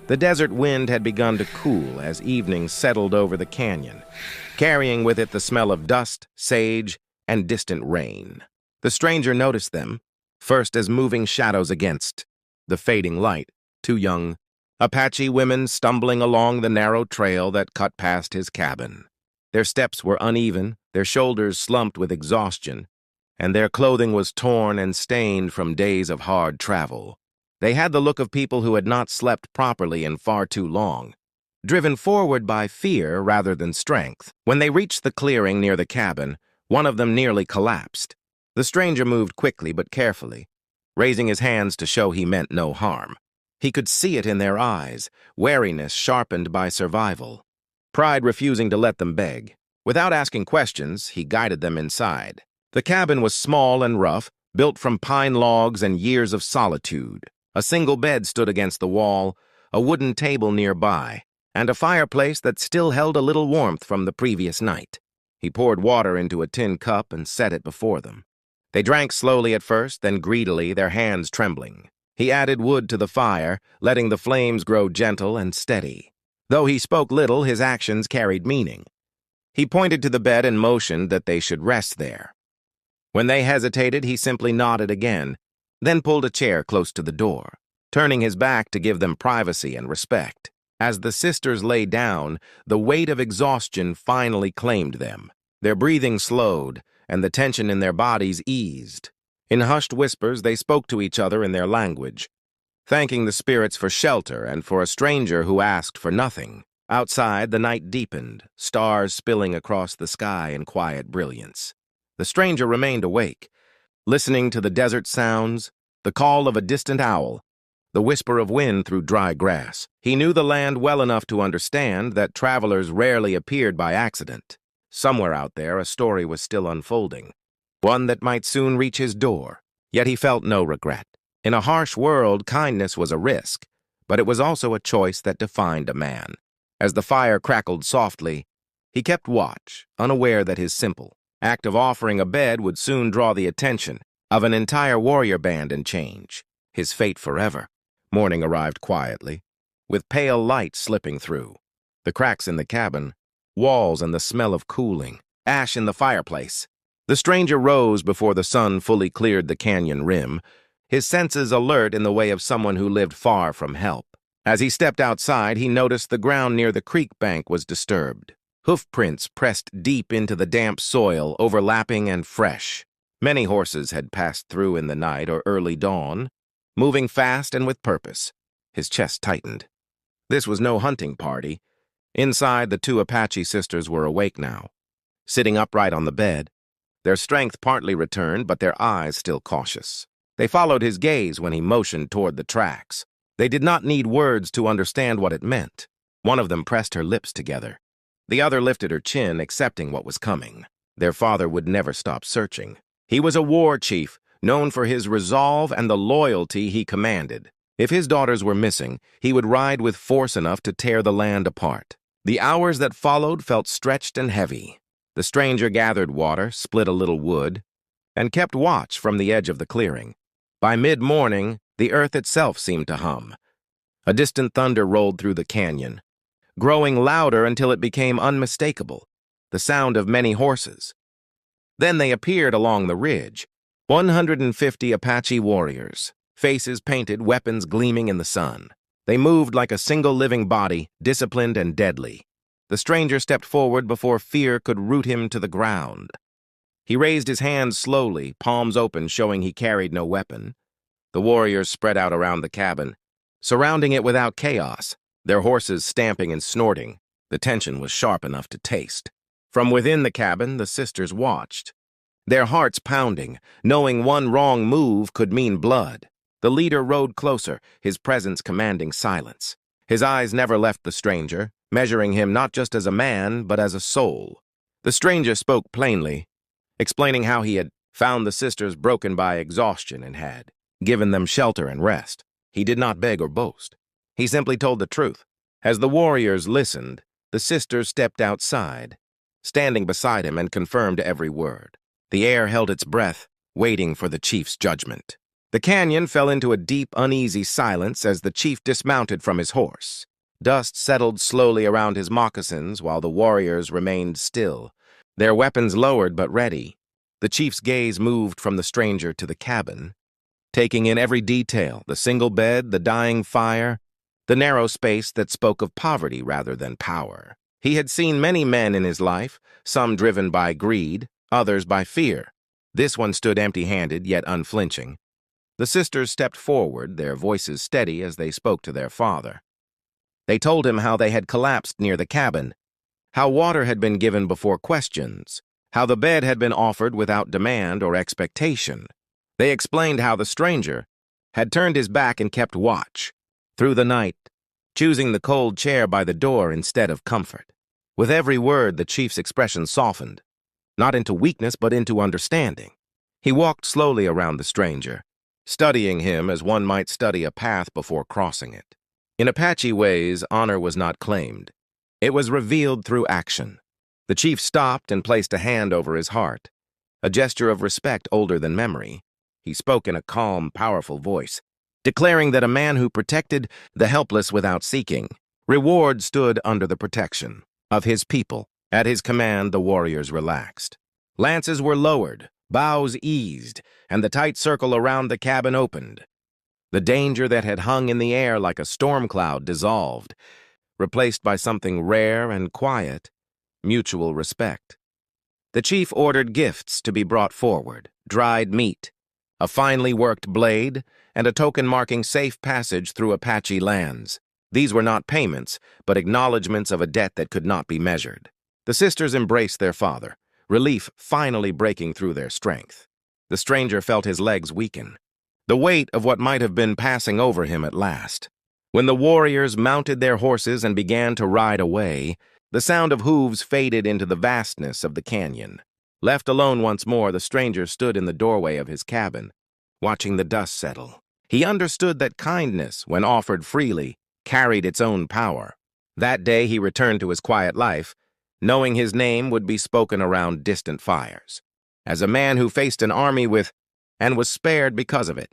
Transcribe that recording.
The desert wind had begun to cool as evening settled over the canyon, carrying with it the smell of dust, sage, and distant rain. The stranger noticed them, first as moving shadows against the fading light, two young Apache women stumbling along the narrow trail that cut past his cabin. Their steps were uneven, their shoulders slumped with exhaustion, and their clothing was torn and stained from days of hard travel. They had the look of people who had not slept properly in far too long, driven forward by fear rather than strength. When they reached the clearing near the cabin, one of them nearly collapsed. The stranger moved quickly but carefully, raising his hands to show he meant no harm. He could see it in their eyes, wariness sharpened by survival, pride refusing to let them beg. Without asking questions, he guided them inside. The cabin was small and rough, built from pine logs and years of solitude. A single bed stood against the wall, a wooden table nearby, and a fireplace that still held a little warmth from the previous night. He poured water into a tin cup and set it before them. They drank slowly at first, then greedily, their hands trembling. He added wood to the fire, letting the flames grow gentle and steady. Though he spoke little, his actions carried meaning. He pointed to the bed and motioned that they should rest there. When they hesitated, he simply nodded again, then pulled a chair close to the door, turning his back to give them privacy and respect. As the sisters lay down, the weight of exhaustion finally claimed them. Their breathing slowed, and the tension in their bodies eased. In hushed whispers, they spoke to each other in their language, thanking the spirits for shelter and for a stranger who asked for nothing. Outside, the night deepened, stars spilling across the sky in quiet brilliance. The stranger remained awake, listening to the desert sounds, the call of a distant owl, the whisper of wind through dry grass. He knew the land well enough to understand that travelers rarely appeared by accident. Somewhere out there, a story was still unfolding, one that might soon reach his door. Yet he felt no regret. In a harsh world, kindness was a risk, but it was also a choice that defined a man. As the fire crackled softly, he kept watch, unaware that his simple act of offering a bed would soon draw the attention of an entire warrior band and change his fate forever. Morning arrived quietly, with pale light slipping through. The cracks in the cabin, walls and the smell of cooling, ash in the fireplace. The stranger rose before the sun fully cleared the canyon rim, his senses alert in the way of someone who lived far from help. As he stepped outside, he noticed the ground near the creek bank was disturbed. Hoofprints pressed deep into the damp soil, overlapping and fresh. Many horses had passed through in the night or early dawn, moving fast and with purpose. His chest tightened. This was no hunting party. Inside, the two Apache sisters were awake now, sitting upright on the bed, their strength partly returned, but their eyes still cautious. They followed his gaze when he motioned toward the tracks. They did not need words to understand what it meant. One of them pressed her lips together. The other lifted her chin, accepting what was coming. Their father would never stop searching. He was a war chief, known for his resolve and the loyalty he commanded. If his daughters were missing, he would ride with force enough to tear the land apart. The hours that followed felt stretched and heavy. The stranger gathered water, split a little wood, and kept watch from the edge of the clearing. By mid-morning, the earth itself seemed to hum. A distant thunder rolled through the canyon, growing louder until it became unmistakable, the sound of many horses. Then they appeared along the ridge, 150 Apache warriors, faces painted, weapons gleaming in the sun. They moved like a single living body, disciplined and deadly. The stranger stepped forward before fear could root him to the ground. He raised his hands slowly, palms open, showing he carried no weapon. The warriors spread out around the cabin, surrounding it without chaos, their horses stamping and snorting. The tension was sharp enough to taste. From within the cabin, the sisters watched, their hearts pounding, knowing one wrong move could mean blood. The leader rode closer, his presence commanding silence. His eyes never left the stranger, measuring him not just as a man, but as a soul. The stranger spoke plainly, explaining how he had found the sisters broken by exhaustion and had given them shelter and rest. He did not beg or boast. He simply told the truth. As the warriors listened, the sisters stepped outside, standing beside him and confirmed every word. The air held its breath, waiting for the chief's judgment. The canyon fell into a deep, uneasy silence as the chief dismounted from his horse. Dust settled slowly around his moccasins while the warriors remained still, their weapons lowered but ready. The chief's gaze moved from the stranger to the cabin, taking in every detail: the single bed, the dying fire, the narrow space that spoke of poverty rather than power. He had seen many men in his life, some driven by greed, others by fear. This one stood empty-handed yet unflinching. The sisters stepped forward, their voices steady as they spoke to their father. They told him how they had collapsed near the cabin, how water had been given before questions, how the bed had been offered without demand or expectation. They explained how the stranger had turned his back and kept watch through the night, choosing the cold chair by the door instead of comfort. With every word, the chief's expression softened, not into weakness but into understanding. He walked slowly around the stranger, studying him as one might study a path before crossing it. In Apache ways, honor was not claimed. It was revealed through action. The chief stopped and placed a hand over his heart, a gesture of respect older than memory. He spoke in a calm, powerful voice, declaring that a man who protected the helpless without seeking reward stood under the protection of his people. At his command, the warriors relaxed. Lances were lowered, bows eased, and the tight circle around the cabin opened. The danger that had hung in the air like a storm cloud dissolved, replaced by something rare and quiet: mutual respect. The chief ordered gifts to be brought forward: dried meat, a finely worked blade, and a token marking safe passage through Apache lands. These were not payments, but acknowledgments of a debt that could not be measured. The sisters embraced their father, relief finally breaking through their strength. The stranger felt his legs weaken, the weight of what might have been passing over him at last. When the warriors mounted their horses and began to ride away, the sound of hooves faded into the vastness of the canyon. Left alone once more, the stranger stood in the doorway of his cabin, watching the dust settle. He understood that kindness, when offered freely, carried its own power. That day he returned to his quiet life, knowing his name would be spoken around distant fires, as a man who faced an army and was spared because of it.